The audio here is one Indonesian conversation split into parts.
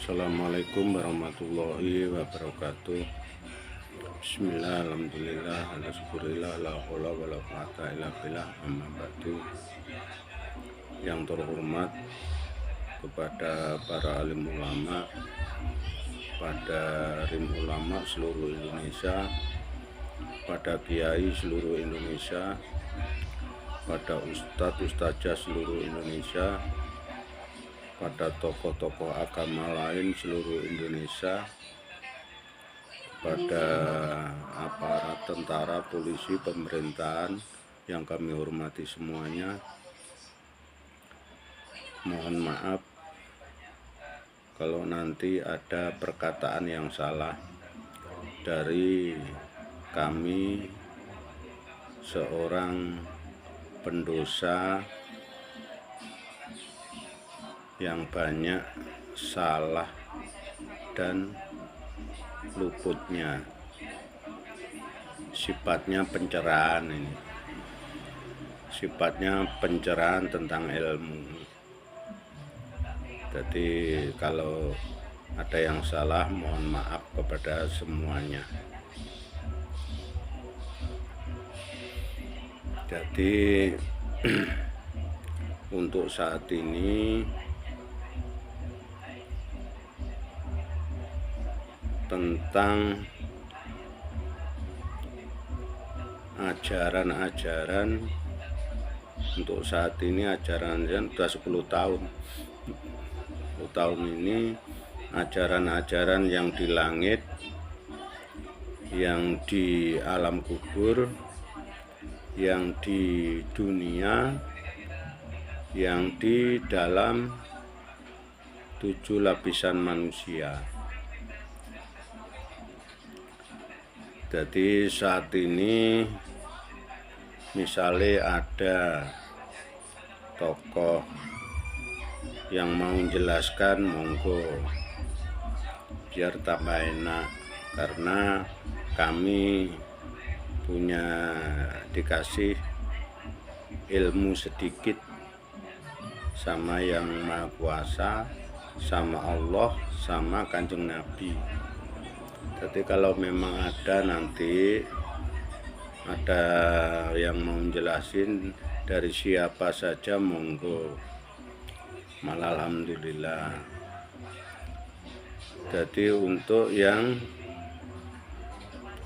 Assalamualaikum warahmatullahi wabarakatuh. Bismillah, alhamdulillah, alhamdulillah, la haula wala quwata illa billah, amma ba'du. Yang terhormat kepada para alim ulama, pada rim ulama seluruh Indonesia, pada kiai seluruh Indonesia, pada ustadz ustazah seluruh Indonesia, pada tokoh-tokoh agama lain seluruh Indonesia, pada aparat tentara, polisi, pemerintahan yang kami hormati semuanya. Mohon maaf kalau nanti ada perkataan yang salah dari kami, seorang pendosa yang banyak salah dan luputnya. Sifatnya pencerahan ini. Sifatnya pencerahan tentang ilmu. Jadi kalau ada yang salah, mohon maaf kepada semuanya. Jadi untuk saat ini tentang ajaran-ajaran, untuk saat ini ajaran sudah 10 tahun. 10 tahun ini ajaran-ajaran yang di langit, yang di alam kubur, yang di dunia, yang di dalam 7 lapisan manusia. Jadi saat ini misalnya ada tokoh yang mau menjelaskan, monggo, biar tambah enak, karena kami punya dikasih ilmu sedikit sama yang Maha Kuasa, sama Allah, sama Kanjeng Nabi. Jadi kalau memang ada nanti ada yang mau jelasin dari siapa saja, monggo. Malah alhamdulillah. Jadi untuk yang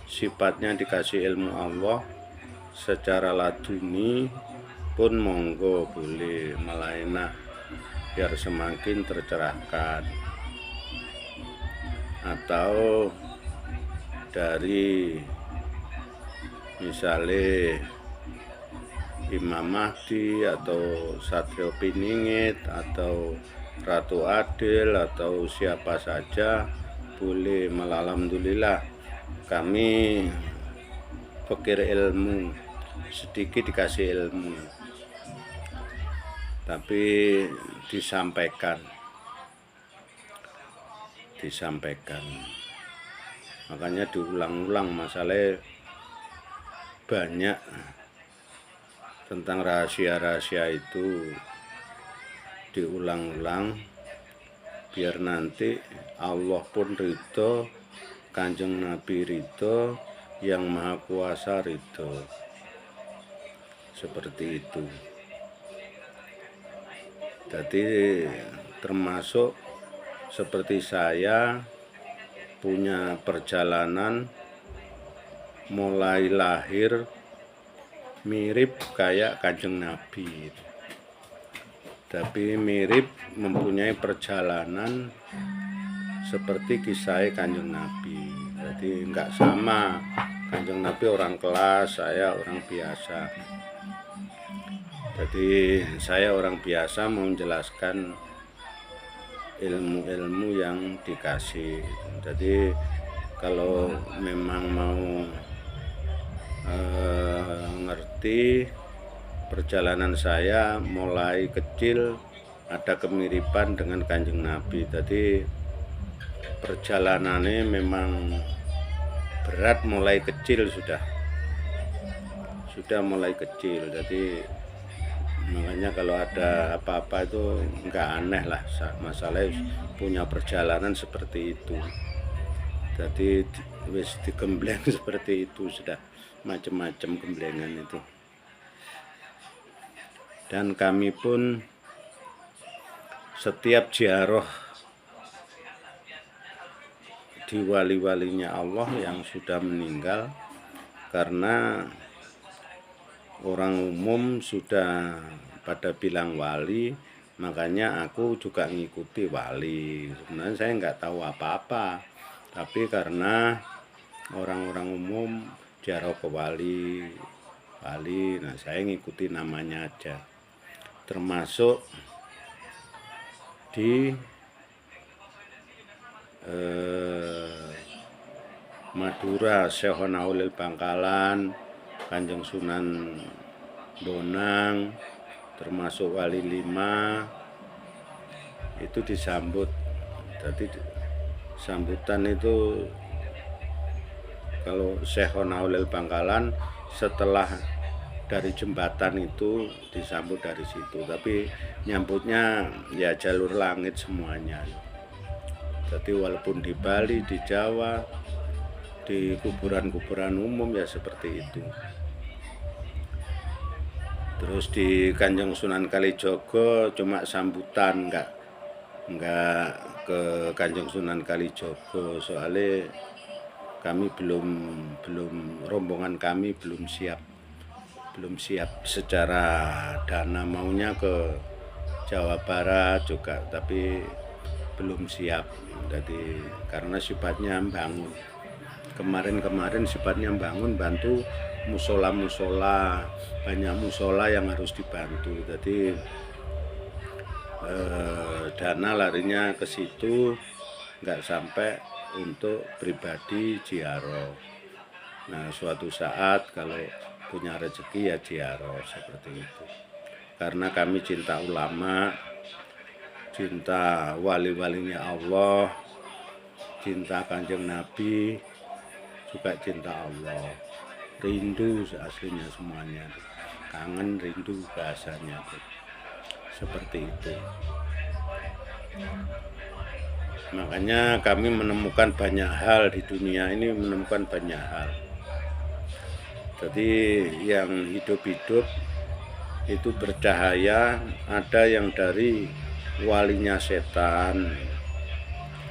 sifatnya dikasih ilmu Allah secara laduni pun monggo, boleh, malah enak, biar semakin tercerahkan. Atau dari misalnya Imam Mahdi atau Satrio Piningit atau Ratu Adil atau siapa saja boleh, malah alhamdulillah kami fakir ilmu, sedikit dikasih ilmu, tapi disampaikan. Makanya diulang-ulang, masalah banyak tentang rahasia-rahasia itu diulang-ulang, biar nanti Allah pun ridho, Kanjeng Nabi ridho, yang Maha Kuasa ridho. Seperti itu. Jadi termasuk seperti saya punya perjalanan mulai lahir mirip kayak Kanjeng Nabi, tapi mirip mempunyai perjalanan seperti kisah Kanjeng Nabi. Jadi enggak sama, Kanjeng Nabi orang kelas, saya orang biasa. Jadi saya orang biasa mau menjelaskan ilmu-ilmu yang dikasih. Jadi kalau memang mau ngerti perjalanan saya mulai kecil, ada kemiripan dengan Kanjeng Nabi. Jadi perjalanannya memang berat mulai kecil, sudah mulai kecil. Jadi Makanya kalau ada apa-apa itu nggak aneh lah, masalahnya punya perjalanan seperti itu. Jadi wis digembleng seperti itu, sudah macam-macam gemblengan itu. Dan kami pun setiap ziarah di wali-walinya Allah yang sudah meninggal, karena orang umum sudah pada bilang wali, makanya aku juga ngikuti wali. Sebenarnya saya nggak tahu apa-apa, tapi karena orang-orang umum ziarah ke wali, nah saya ngikuti namanya aja. Termasuk di Madura, Syekh Honaulil Bangkalan, Kanjeng Sunan Bonang, termasuk Wali Lima, itu disambut. Jadi sambutan itu kalau Syekh Honaulil Bangkalan setelah dari jembatan itu disambut dari situ, tapi nyambutnya ya jalur langit semuanya. Jadi walaupun di Bali, di Jawa, di kuburan-kuburan umum ya seperti itu. Terus di Kanjeng Sunan Kalijogo cuma sambutan, nggak ke Kanjeng Sunan Kalijogo, soalnya kami belum rombongan kami belum siap secara dana, maunya ke Jawa Barat juga, tapi belum siap. Jadi karena sifatnya bangun, kemarin sifatnya bangun, bantu musola, banyak musola yang harus dibantu. Jadi dana larinya ke situ, nggak sampai untuk pribadi ziarah. Nah suatu saat kalau punya rezeki ya ziarah seperti itu. Karena kami cinta ulama, cinta wali-walinya Allah, cinta Kanjeng Nabi, juga cinta Allah. Rindu aslinya semuanya, kangen, rindu bahasanya tuh. Seperti itu. Makanya kami menemukan banyak hal di dunia ini, menemukan banyak hal. Jadi yang hidup-hidup itu bercahaya, ada yang dari walinya setan,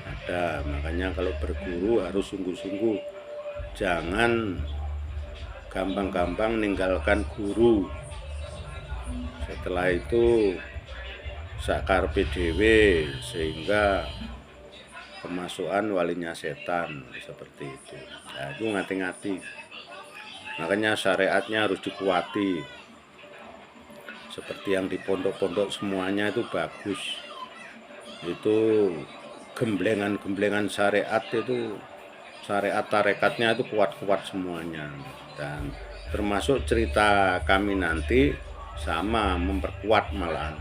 ada. Makanya kalau berguru harus sungguh-sungguh, jangan gampang-gampang ninggalkan guru. Setelah itu sakarpe dhewe, sehingga kemasukan walinya setan seperti itu. Nah, itu ngati-ngati. Makanya syariatnya harus dikuati. Seperti yang di pondok-pondok semuanya itu bagus. Itu gemblengan syariat itu, syariat tarekatnya itu kuat-kuat semuanya. Dan termasuk cerita kami nanti sama, memperkuat malahan.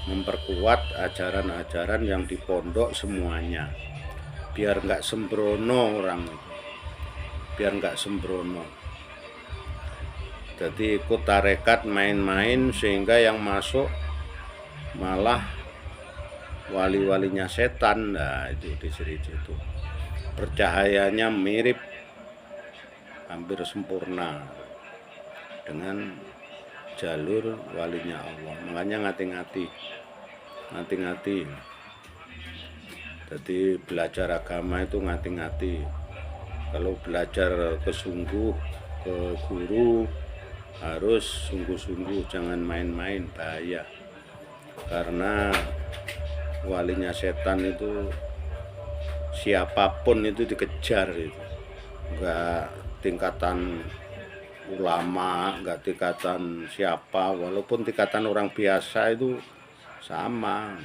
Memperkuat ajaran-ajaran yang di pondok semuanya, biar nggak sembrono orang itu, biar nggak sembrono. Jadi ikut tarekat main-main, sehingga yang masuk malah wali-walinya setan. Nah itu di situ percahayanya mirip, hampir sempurna dengan jalur walinya Allah. Makanya ngati-ngati. Jadi belajar agama itu ngati-ngati. Kalau belajar kesungguh ke guru harus sungguh-sungguh, jangan main-main, bahaya. Karena walinya setan itu siapapun itu dikejar itu. Enggak tingkatan ulama, enggak tingkatan siapa, walaupun tingkatan orang biasa itu sama,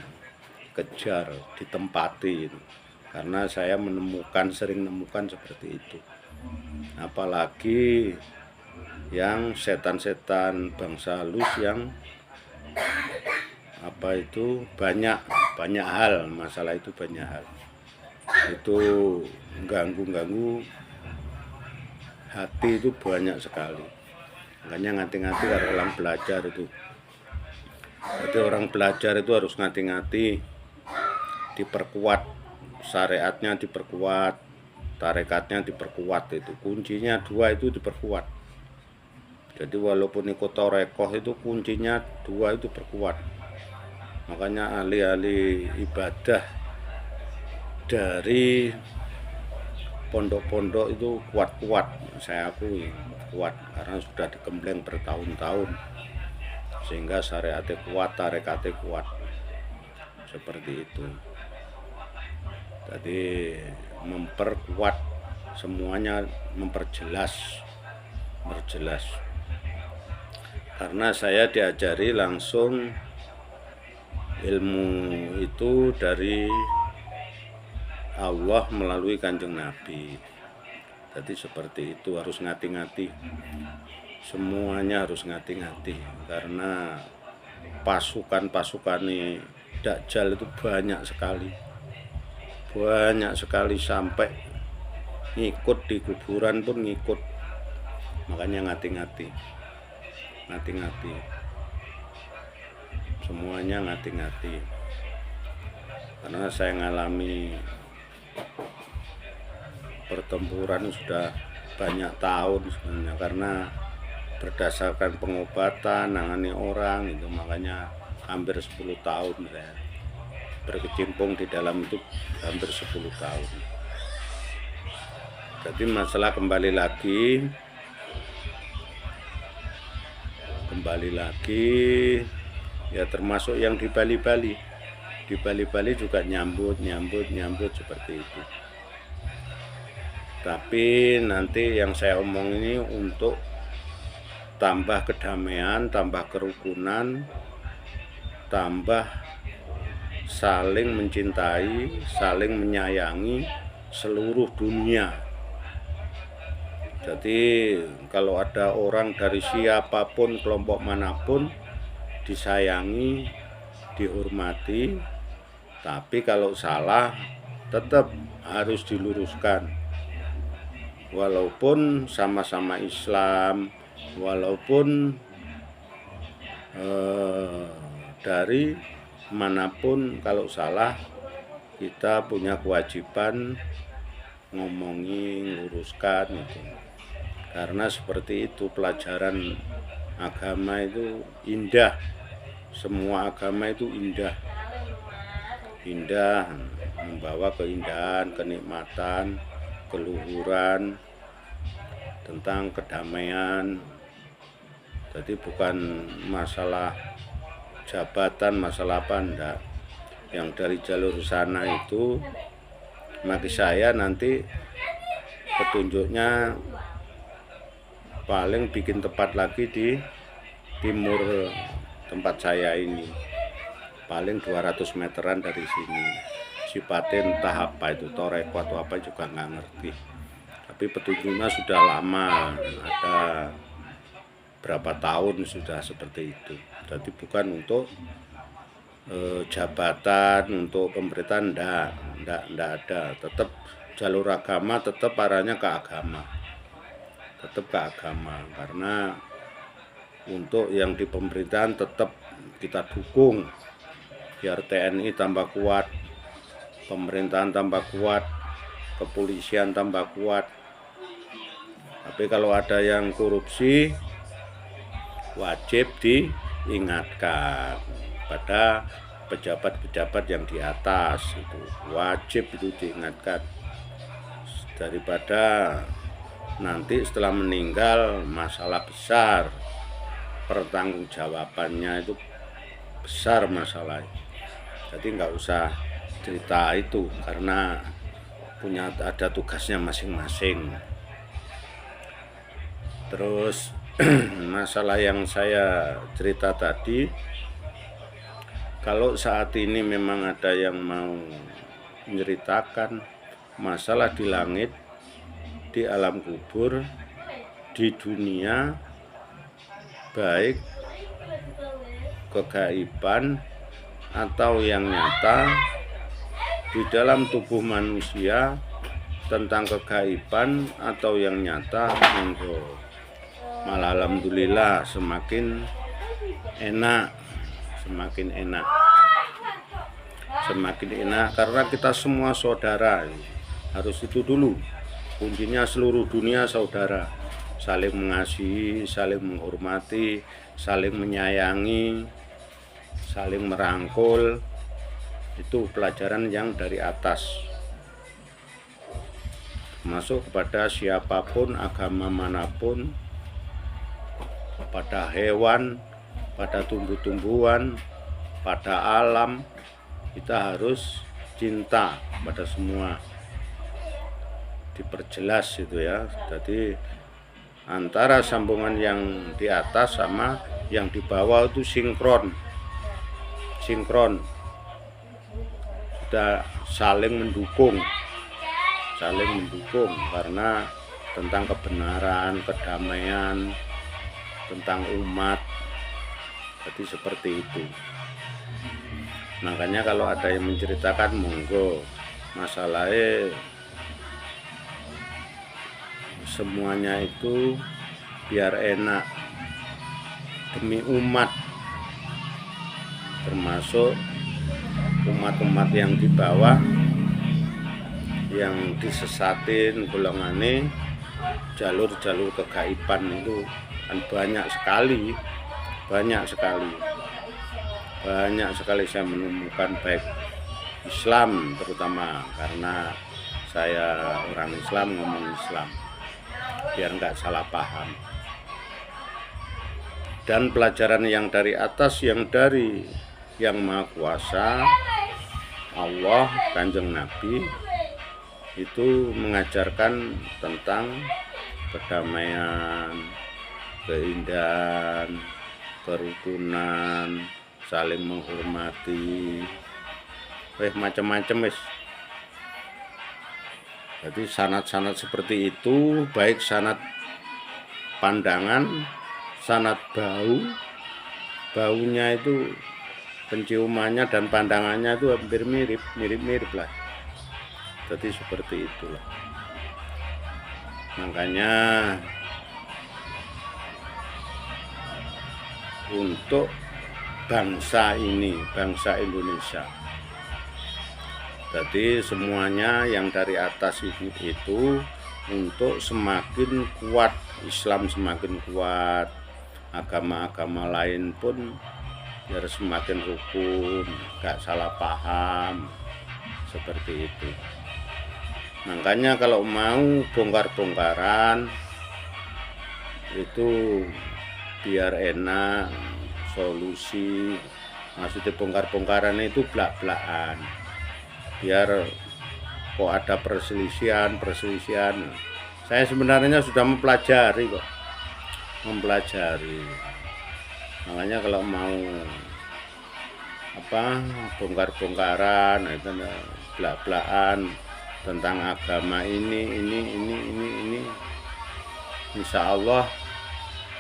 kejar, ditempati itu. Karena saya sering menemukan seperti itu. Apalagi yang setan-setan bangsa halus yang banyak hal, masalah itu banyak hal. Itu ganggu hati itu banyak sekali. Makanya ngati-ngati kalau orang belajar itu, Jadi orang belajar itu harus ngati-ngati, diperkuat, syariatnya diperkuat, tarekatnya diperkuat. Itu kuncinya dua, itu diperkuat. Jadi walaupun ikut torekoh itu kuncinya dua, itu perkuat. Makanya ahli-ahli ibadah dari pondok-pondok itu kuat-kuat, saya akui kuat, karena sudah digembleng bertahun-tahun, sehingga syariatnya kuat, tarekatnya kuat, seperti itu. Jadi memperkuat semuanya, memperjelas, karena saya diajari langsung ilmu itu dari Allah melalui Kanjeng Nabi. Jadi seperti itu, harus ngati-ngati, semuanya harus ngati-ngati, karena pasukan Dajjal itu banyak sekali, sampai ngikut di kuburan pun ngikut. Makanya ngati-ngati, semuanya ngati-ngati. Karena saya ngalami pertempuran sudah banyak tahun sebenarnya, karena berdasarkan pengobatan, nangani orang itu, makanya hampir 10 tahun saya berkecimpung di dalam itu, hampir 10 tahun. Jadi masalah kembali lagi ya, termasuk yang di Bali juga nyambut seperti itu. Tapi nanti yang saya omong ini untuk tambah kedamaian, tambah kerukunan, tambah saling mencintai, saling menyayangi seluruh dunia. Jadi kalau ada orang dari siapapun, kelompok manapun, disayangi, dihormati. Tapi kalau salah tetap harus diluruskan, walaupun sama-sama Islam, walaupun dari manapun, kalau salah kita punya kewajiban ngomongin, luruskan gitu. Karena seperti itu, pelajaran agama itu indah, semua agama itu indah, membawa keindahan, kenikmatan, keluhuran, tentang kedamaian. Jadi bukan masalah jabatan, masalah apa, enggak. Yang dari jalur sana itu, bagi saya nanti petunjuknya paling bikin tepat lagi di timur tempat saya ini, paling 200 meteran dari sini. Sifatnya entah apa itu, toreko atau apa juga nggak ngerti, tapi petunjuknya sudah lama, ada berapa tahun sudah seperti itu. Jadi bukan untuk jabatan, untuk pemerintahan, enggak ada. Tetap jalur agama, tetap arahnya ke agama, karena untuk yang di pemerintahan tetap kita dukung, biar TNI tambah kuat, pemerintahan tambah kuat, kepolisian tambah kuat. Tapi kalau ada yang korupsi, wajib diingatkan pada pejabat-pejabat yang di atas, itu wajib itu diingatkan, daripada nanti setelah meninggal masalah besar, pertanggungjawabannya itu besar masalahnya. Jadi nggak usah cerita itu, karena ada tugasnya masing-masing. Terus masalah yang saya cerita tadi, kalau saat ini memang ada yang mau menceritakan masalah di langit, di alam kubur, di dunia, baik kegaiban atau yang nyata di dalam tubuh manusia, tentang kegaiban atau yang nyata, monggo. Malah alhamdulillah semakin enak, semakin enak. Semakin enak karena kita semua saudara. Harus itu dulu. Kuncinya seluruh dunia saudara. Saling mengasihi, saling menghormati, saling menyayangi, saling merangkul. Itu pelajaran yang dari atas. Masuk kepada siapapun, agama manapun, pada hewan, pada tumbuh-tumbuhan, pada alam, kita harus cinta pada semua. Diperjelas itu ya. Jadi antara sambungan yang di atas sama yang di bawah itu sinkron. Kita saling mendukung karena tentang kebenaran, kedamaian, tentang umat. Jadi seperti itu. Makanya kalau ada yang menceritakan, monggo, masalahnya semuanya itu biar enak demi umat, termasuk umat-umat yang di bawah yang disesatin golongannya, jalur-jalur kegaiban itu kan banyak sekali saya menemukan, baik Islam terutama, karena saya orang Islam, ngomong Islam biar nggak salah paham. Dan pelajaran yang dari atas, yang dari Yang Maha Kuasa, Allah, Kanjeng Nabi, itu mengajarkan tentang kedamaian, keindahan, kerukunan, saling menghormati, macam-macam wis. Jadi sanad-sanad seperti itu, baik sanad pandangan, sanad baunya itu, penciumannya dan pandangannya itu hampir mirip lah. Jadi seperti itulah. Makanya untuk bangsa ini, bangsa Indonesia, jadi semuanya yang dari atas itu untuk semakin kuat, Islam semakin kuat, agama-agama lain pun biar semakin rukun, gak salah paham, seperti itu. Makanya kalau mau bongkar-bongkaran itu biar enak, solusi, maksudnya bongkar-bongkaran itu belak-belakan, biar kok ada perselisihan. Saya sebenarnya sudah mempelajari. Makanya kalau mau bongkar-bongkaran itu belak-belakan tentang agama ini, insya Allah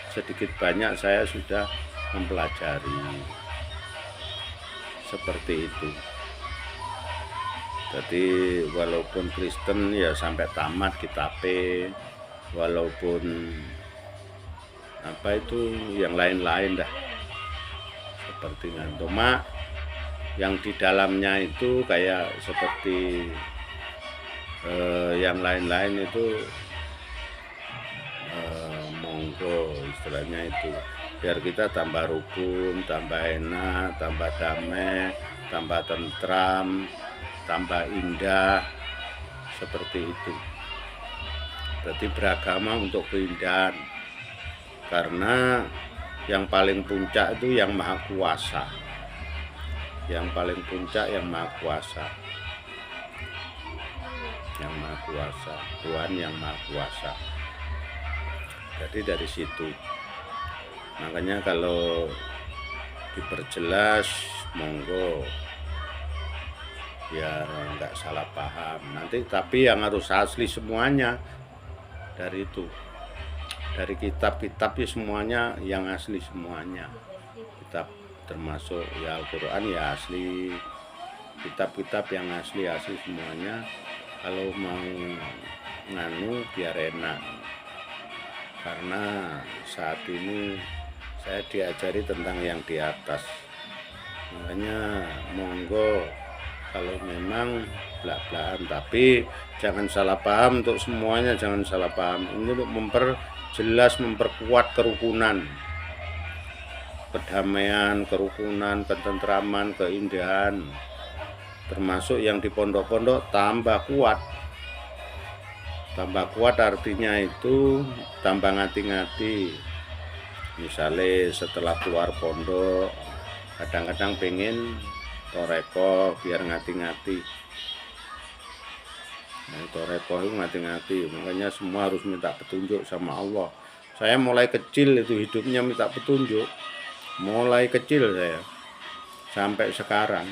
sedikit banyak saya sudah mempelajari seperti itu. Jadi walaupun Kristen ya sampai tamat kitabnya, walaupun yang lain-lain dah seperti cuma yang di dalamnya itu kayak seperti yang lain-lain itu monggo istilahnya itu, biar kita tambah rukun, tambah enak, tambah damai, tambah tentram, tambah indah, seperti itu. Jadi beragama untuk keindahan, karena yang paling puncak itu Yang Maha Kuasa. Yang paling puncak Yang Maha Kuasa. Yang Maha Kuasa, Tuhan Yang Maha Kuasa. Jadi dari situ. Makanya kalau diperjelas, monggo, biar nggak salah paham nanti. Tapi yang harus asli semuanya dari itu, dari kitab-kitab ya, semuanya yang asli semuanya. Kitab termasuk ya Al-Quran ya asli, kitab-kitab yang asli semuanya. Kalau mau nganu biar enak, karena saat ini saya diajari tentang yang di atas, Makanya monggo kalau memang belak-belakan, tapi jangan salah paham untuk semuanya, jangan salah paham. Ini untuk memperjelas, memperkuat kerukunan, kedamaian, kerukunan, ketentraman, keindahan, termasuk yang di pondok-pondok tambah kuat. Tambah kuat artinya itu tambah ngati-ngati. Misalnya setelah keluar pondok kadang-kadang pengen toreko biar ngati-ngati. Nah, toreko itu ngati-ngati, makanya semua harus minta petunjuk sama Allah. Saya mulai kecil itu hidupnya minta petunjuk, mulai kecil saya sampai sekarang.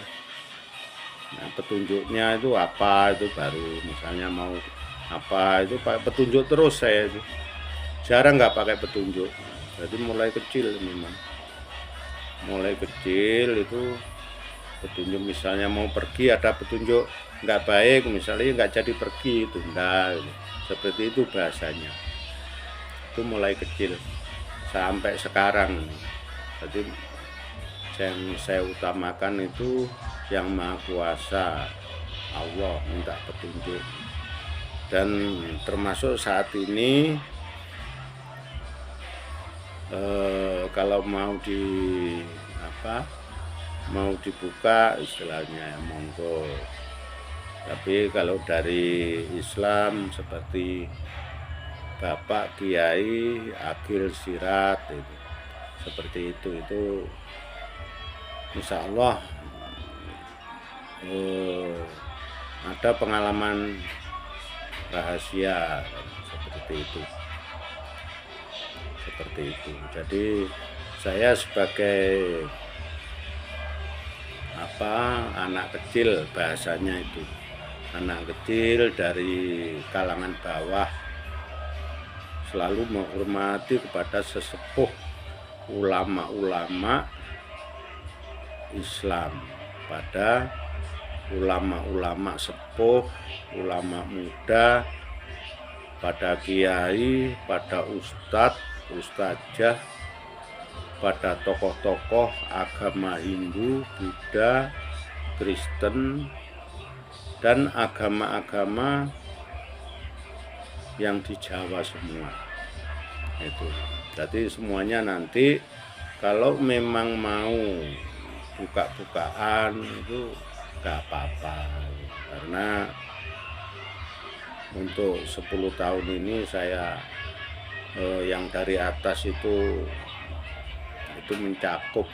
Nah, petunjuknya itu apa, itu baru misalnya mau apa itu pakai petunjuk terus, saya itu jarang nggak pakai petunjuk. Jadi mulai kecil, memang mulai kecil itu petunjuk. Misalnya mau pergi ada petunjuk nggak baik, misalnya nggak jadi pergi, tunda, seperti itu bahasanya. Itu mulai kecil sampai sekarang. Jadi yang saya utamakan itu yang Maha Kuasa, Allah, minta petunjuk. Dan termasuk saat ini kalau mau mau dibuka istilahnya monggo. Tapi kalau dari Islam seperti Bapak Kiai Agil Sirat itu, seperti itu insya Allah ada pengalaman rahasia seperti itu. Jadi saya sebagai anak kecil, bahasanya itu anak kecil dari kalangan bawah, selalu menghormati kepada sesepuh ulama-ulama Islam, pada ulama-ulama sepuh, ulama muda, pada kiai, pada ustadz, ustazah, pada tokoh-tokoh agama Hindu, Buddha, Kristen, dan agama-agama yang di Jawa semua. Itu. Jadi semuanya nanti kalau memang mau buka-bukaan itu gak apa-apa, karena untuk 10 tahun ini saya yang dari atas itu mencakup.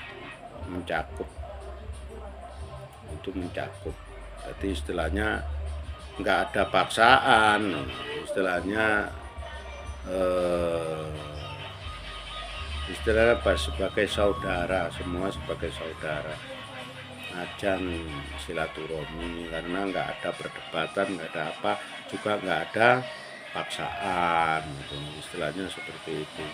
Jadi istilahnya nggak ada paksaan, istilahnya sebagai saudara, semua sebagai saudara, ajang silaturahmi, karena nggak ada perdebatan, nggak ada apa, juga nggak ada paksaan, istilahnya seperti itu.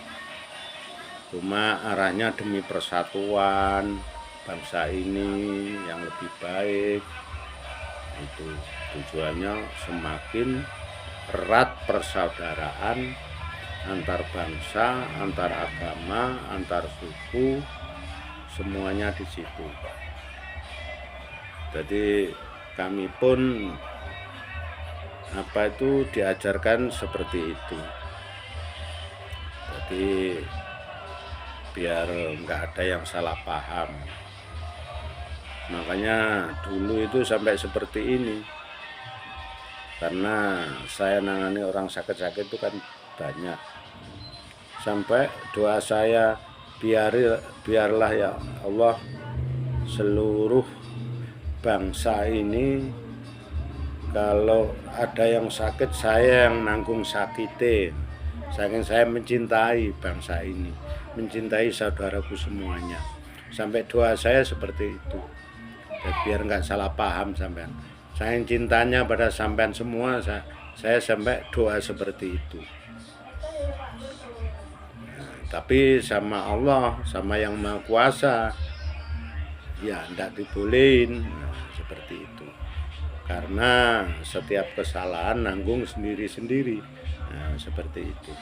Cuma arahnya demi persatuan bangsa ini yang lebih baik, itu tujuannya semakin erat persaudaraan antar bangsa, antar agama, antar suku, semuanya di situ. Jadi kami pun diajarkan seperti itu. Jadi biar nggak ada yang salah paham. Makanya dulu itu sampai seperti ini, karena saya nangani orang sakit-sakit itu kan banyak. Sampai doa saya, biarlah ya Allah seluruh bangsa ini kalau ada yang sakit, saya yang nanggung sakitnya. Saking saya mencintai bangsa ini, mencintai saudaraku semuanya. Sampai doa saya seperti itu. Dan biar nggak salah paham sampean. Saya cintanya pada sampean semua, saya sampai doa seperti itu. Nah, tapi sama Allah, sama yang Maha Kuasa, ya enggak dibolehin. Nah, seperti itu. Karena setiap kesalahan nanggung sendiri-sendiri. Nah, seperti itu.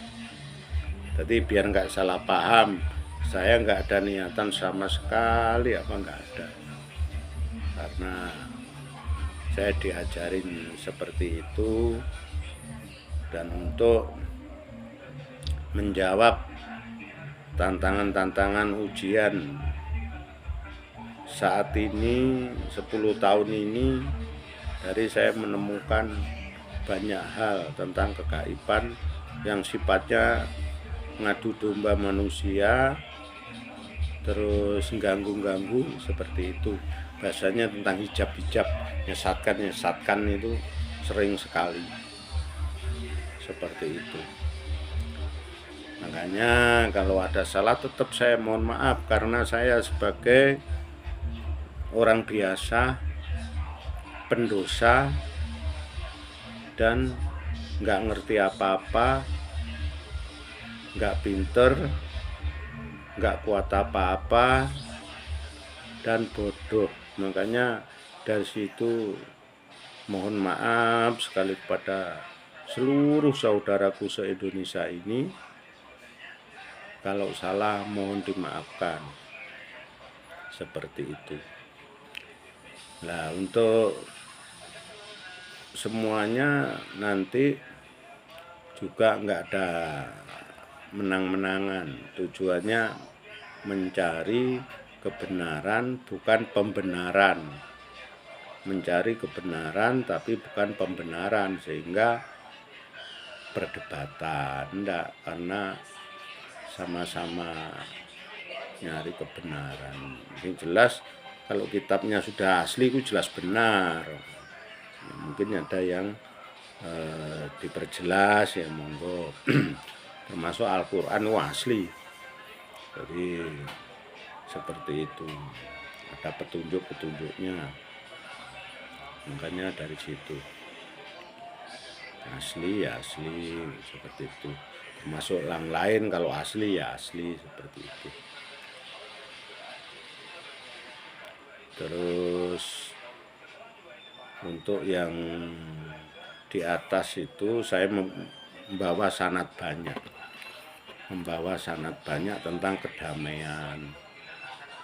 Jadi biar nggak salah paham, saya nggak ada niatan sama sekali, nggak ada. karena saya diajarin seperti itu. Dan untuk menjawab tantangan-tantangan ujian saat ini, 10 tahun ini, dari saya menemukan banyak hal tentang kegaiban yang sifatnya ngadu domba manusia, terus ganggu-ganggu seperti itu. Bahasanya tentang hijab-hijab, nyesatkan itu sering sekali seperti itu. Makanya kalau ada salah tetap saya mohon maaf, karena saya sebagai orang biasa, pendosa, dan nggak ngerti apa-apa, nggak pinter, nggak kuat apa-apa, dan bodoh. Makanya dari situ mohon maaf sekali kepada seluruh saudaraku se-Indonesia ini. Kalau salah mohon dimaafkan. Seperti itu. Nah, untuk semuanya nanti juga nggak ada menang-menangan. Tujuannya mencari kebenaran, bukan pembenaran. Mencari kebenaran tapi bukan pembenaran, sehingga perdebatan enggak, karena sama-sama nyari kebenaran. Yang jelas kalau kitabnya sudah asli itu jelas benar. Ya, mungkin ada yang diperjelas, ya monggo. Termasuk Al-Quran asli. Jadi seperti itu, ada petunjuk-petunjuknya. Makanya dari situ asli ya asli, seperti itu. Termasuk yang lain kalau asli ya asli, seperti itu. Terus untuk yang di atas itu saya membawa sanad banyak, tentang kedamaian.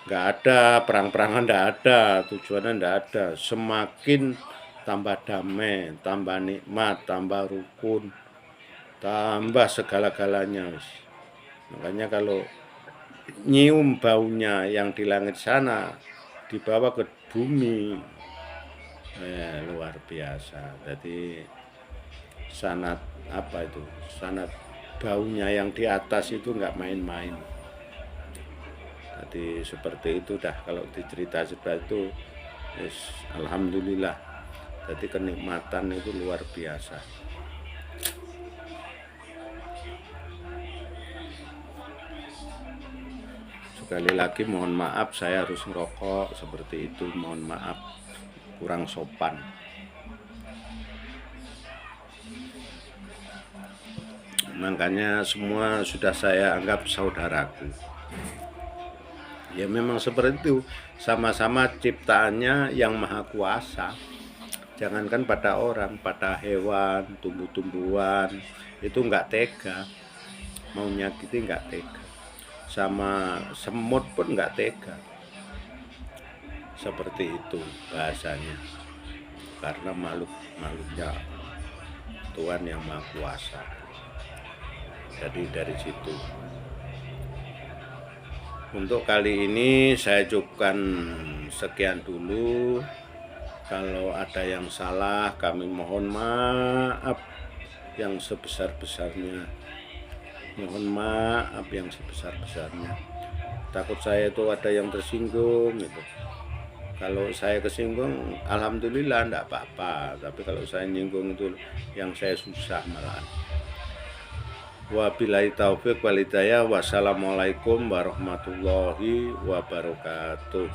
Nggak ada perang-perangan, nggak ada, tujuannya nggak ada. Semakin tambah damai, tambah nikmat, tambah rukun, tambah segala-galanya. Makanya kalau nyium baunya yang di langit sana dibawa ke bumi, luar biasa. Jadi sanad apa itu, sanad baunya yang di atas itu nggak main-main. Jadi seperti itu dah, kalau dicerita seperti itu, yes, alhamdulillah. Jadi kenikmatan itu luar biasa. Sekali lagi mohon maaf, saya harus ngerokok seperti itu, mohon maaf, kurang sopan. Makanya semua sudah saya anggap saudaraku. Ya memang seperti itu, sama-sama ciptaannya yang maha kuasa. Jangankan pada orang, pada hewan, tumbuh-tumbuhan itu nggak tega, mau nyakiti nggak tega. Sama semut pun nggak tega. Seperti itu bahasanya, karena makhluknya Tuhan yang maha kuasa. Jadi dari situ. Untuk kali ini saya cukupkan sekian dulu. Kalau ada yang salah, kami mohon maaf yang sebesar-besarnya. Mohon maaf yang sebesar-besarnya. Takut saya itu ada yang tersinggung gitu. Kalau saya kesinggung, alhamdulillah enggak apa-apa. Tapi kalau saya nyinggung itu yang saya susah malah. Wabillahi taufiq wal hidayah. Wassalamualaikum warahmatullahi wabarakatuh.